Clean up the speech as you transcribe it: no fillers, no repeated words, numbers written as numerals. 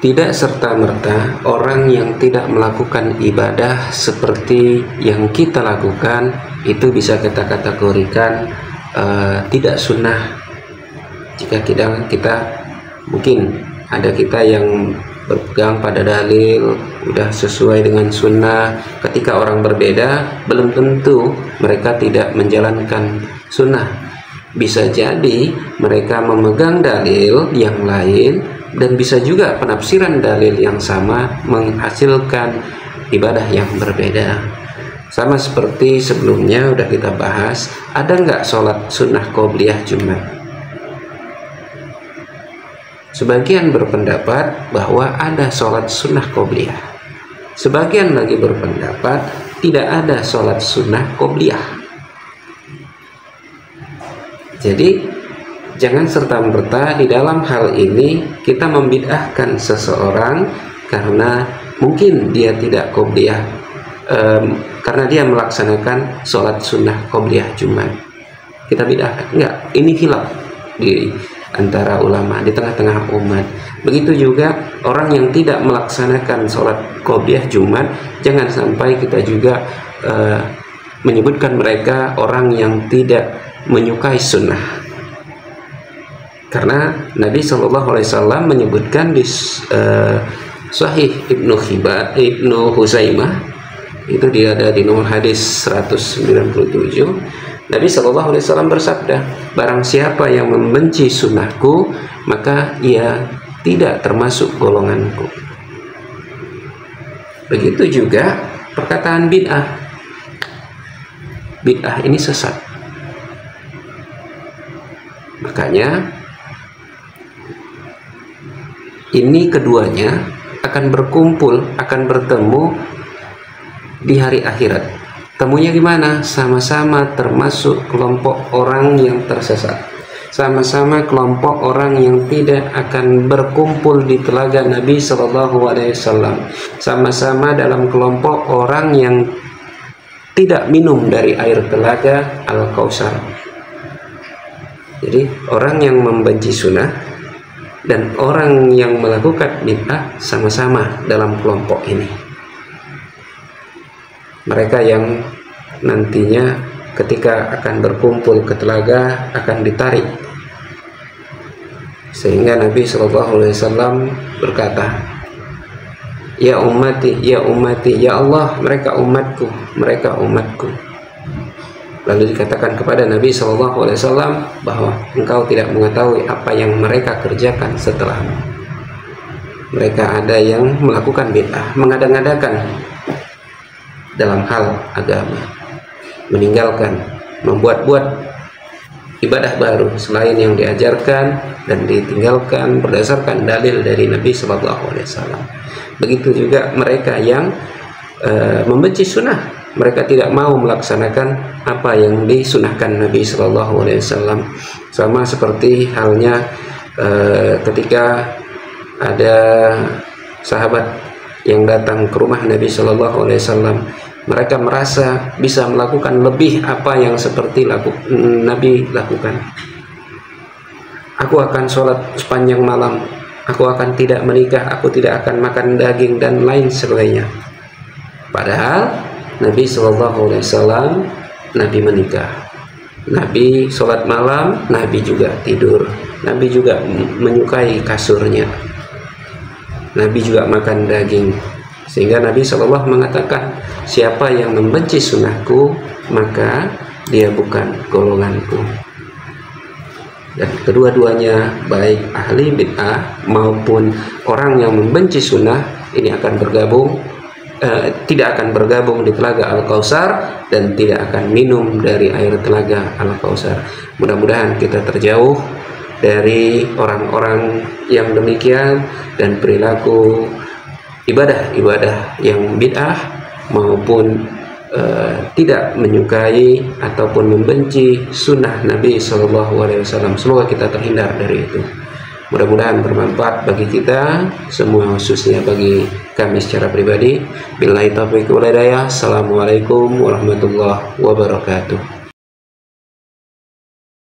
Tidak serta-merta orang yang tidak melakukan ibadah seperti yang kita lakukan itu bisa kita kategorikan tidak sunnah. Jika kita mungkin ada kita yang berpegang pada dalil udah sesuai dengan sunnah, ketika orang berbeda belum tentu mereka tidak menjalankan sunnah. Bisa jadi mereka memegang dalil yang lain dan bisa juga penafsiran dalil yang sama menghasilkan ibadah yang berbeda. Sama seperti sebelumnya udah kita bahas, ada nggak sholat sunnah qobliyah Jumat? Sebagian berpendapat bahwa ada sholat sunnah qobliyah. Sebagian lagi berpendapat tidak ada sholat sunnah qobliyah. Jadi jangan serta-merta di dalam hal ini kita membid'ahkan seseorang karena mungkin dia tidak qobliyah, karena dia melaksanakan sholat sunnah qobliyah Jumat. Kita bid'ahkan, enggak, ini khilaf di antara ulama, di tengah-tengah umat. Begitu juga orang yang tidak melaksanakan sholat qobliyah Jumat, jangan sampai kita juga menyebutkan mereka orang yang tidak menyukai sunnah. Karena Nabi SAW menyebutkan di Sahih Ibnu Huzaimah, itu dia ada di nomor hadis 197. Nabi SAW bersabda, barang siapa yang membenci sunnahku, maka ia tidak termasuk golonganku. Begitu juga perkataan bid'ah. Bid'ah ini sesat. Makanya ini keduanya akan berkumpul, akan bertemu di hari akhirat. Temunya gimana? Sama-sama termasuk kelompok orang yang tersesat. Sama-sama kelompok orang yang tidak akan berkumpul di telaga Nabi SAW. Sama-sama dalam kelompok orang yang tidak minum dari air telaga Al-Kautsar. Jadi orang yang membenci sunnah dan orang yang melakukan bid'ah sama-sama dalam kelompok ini. Mereka yang nantinya ketika akan berkumpul ke telaga akan ditarik, sehingga Nabi SAW berkata, ya ummati, ya ummati, ya Allah, mereka umatku, mereka umatku. Lalu dikatakan kepada Nabi SAW bahwa engkau tidak mengetahui apa yang mereka kerjakan setelahmu. Mereka ada yang melakukan bid'ah, mengada-ngadakan dalam hal agama, meninggalkan, membuat-buat ibadah baru selain yang diajarkan dan ditinggalkan berdasarkan dalil dari Nabi SAW. Begitu juga mereka yang membenci sunnah. Mereka tidak mau melaksanakan apa yang disunahkan Nabi SAW. Sama seperti halnya ketika ada sahabat yang datang ke rumah Nabi SAW. Mereka merasa bisa melakukan lebih apa yang seperti Nabi lakukan. Aku akan sholat sepanjang malam, aku akan tidak menikah, aku tidak akan makan daging dan lain sebagainya. Padahal Nabi SAW, Nabi menikah, Nabi sholat malam, Nabi juga tidur, Nabi juga menyukai kasurnya, Nabi juga makan daging. Sehingga Nabi SAW mengatakan, siapa yang membenci sunnahku, maka dia bukan golonganku. Dan kedua-duanya, baik ahli bid'ah maupun orang yang membenci sunnah, ini akan bergabung, tidak akan bergabung di telaga Al-Kautsar dan tidak akan minum dari air telaga Al-Kautsar. Mudah-mudahan kita terjauh dari orang-orang yang demikian dan perilaku ibadah-ibadah yang bid'ah maupun tidak menyukai ataupun membenci sunnah Nabi SAW. Semoga kita terhindar dari itu. Mudah-mudahan bermanfaat bagi kita semua, khususnya bagi kami secara pribadi. Billahi taufiq wal hidayah. Assalamualaikum warahmatullahi wabarakatuh.